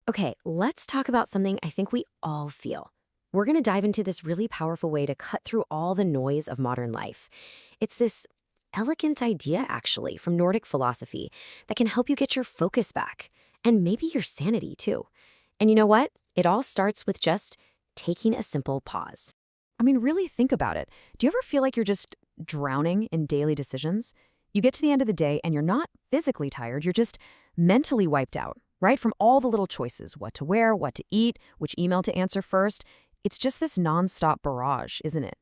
Okay, let's talk about something I think we all feel. We're going to dive into this really powerful way to cut through all the noise of modern life. It's this elegant idea, actually, from Nordic philosophy that can help you get your focus back and maybe your sanity, too. And you know what? It all starts with just taking a simple pause. I mean, really think about it. Do you ever feel like you're just drowning in daily decisions? You get to the end of the day and you're not physically tired, you're just mentally wiped out, right? From all the little choices, what to wear, what to eat, which email to answer first. It's just this nonstop barrage, isn't it?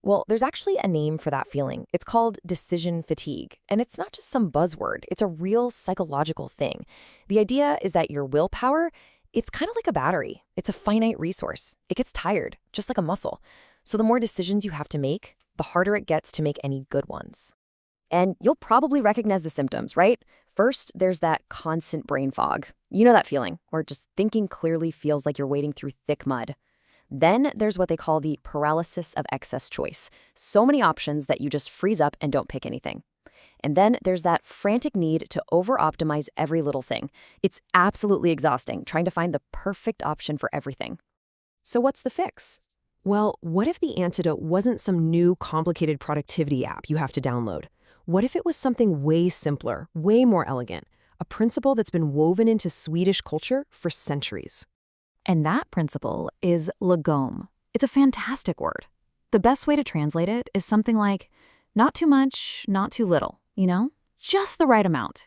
Well, there's actually a name for that feeling. It's called decision fatigue. And it's not just some buzzword, it's a real psychological thing. The idea is that your willpower, it's kind of like a battery. It's a finite resource. It gets tired, just like a muscle. So the more decisions you have to make, the harder it gets to make any good ones. And you'll probably recognize the symptoms, right? First, there's that constant brain fog. You know that feeling, where just thinking clearly feels like you're wading through thick mud. Then there's what they call the paralysis of excess choice. So many options that you just freeze up and don't pick anything. And then there's that frantic need to over-optimize every little thing. It's absolutely exhausting trying to find the perfect option for everything. So what's the fix? Well, what if the antidote wasn't some new complicated productivity app you have to download? What if it was something way simpler, way more elegant, a principle that's been woven into Swedish culture for centuries? And that principle is Lagom. It's a fantastic word. The best way to translate it is something like, not too much, not too little, Just the right amount.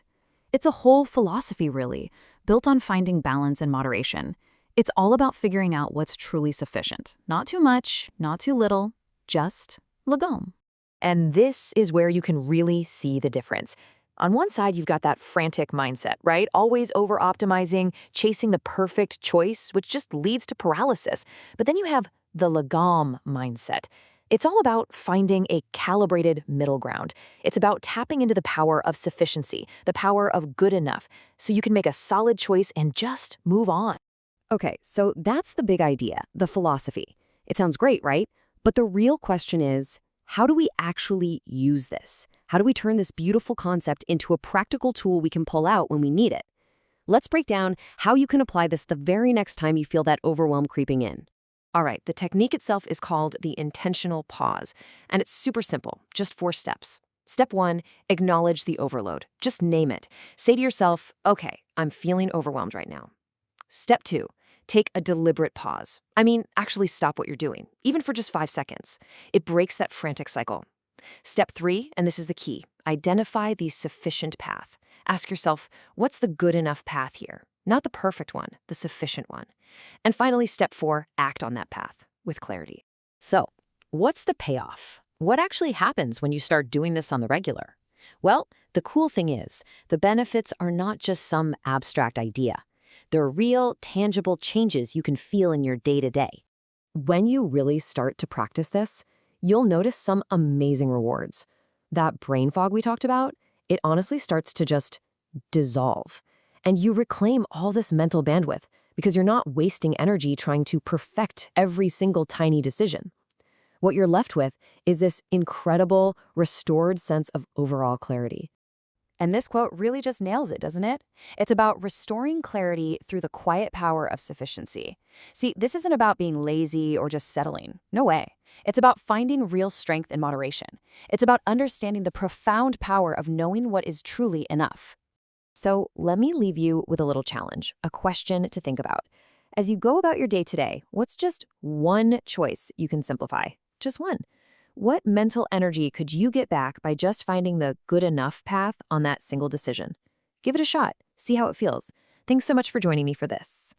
It's a whole philosophy, really, built on finding balance and moderation. It's all about figuring out what's truly sufficient. Not too much, not too little, just Lagom. And this is where you can really see the difference. On one side, you've got that frantic mindset, right? Always over-optimizing, chasing the perfect choice, which just leads to paralysis. But then you have the Lagom mindset. It's all about finding a calibrated middle ground. It's about tapping into the power of sufficiency, the power of good enough, so you can make a solid choice and just move on. Okay, so that's the big idea, the philosophy. It sounds great, right? But the real question is, how do we actually use this? How do we turn this beautiful concept into a practical tool we can pull out when we need it? Let's break down how you can apply this the very next time you feel that overwhelm creeping in. All right, the technique itself is called the intentional pause, and it's super simple, just 4 steps. Step 1, acknowledge the overload. Just name it. Say to yourself, okay, I'm feeling overwhelmed right now. Step 2, take a deliberate pause. Actually stop what you're doing, even for just 5 seconds. It breaks that frantic cycle. Step 3, and this is the key, identify the sufficient path. Ask yourself, what's the good enough path here? Not the perfect one, the sufficient one. And finally, step 4, act on that path with clarity. So, what's the payoff? What actually happens when you start doing this on the regular? Well, the cool thing is, the benefits are not just some abstract idea. They're real, tangible changes you can feel in your day-to-day. When you really start to practice this, you'll notice some amazing rewards. That brain fog we talked about, it honestly starts to just dissolve. And you reclaim all this mental bandwidth because you're not wasting energy trying to perfect every single tiny decision. What you're left with is this incredible, restored sense of overall clarity. And this quote really just nails it, doesn't it? It's about restoring clarity through the quiet power of sufficiency. See, this isn't about being lazy or just settling. No way. It's about finding real strength in moderation. It's about understanding the profound power of knowing what is truly enough. So let me leave you with a little challenge, a question to think about. As you go about your day today, what's just one choice you can simplify? Just one. What mental energy could you get back by just finding the good enough path on that single decision? Give it a shot. See how it feels. Thanks so much for joining me for this.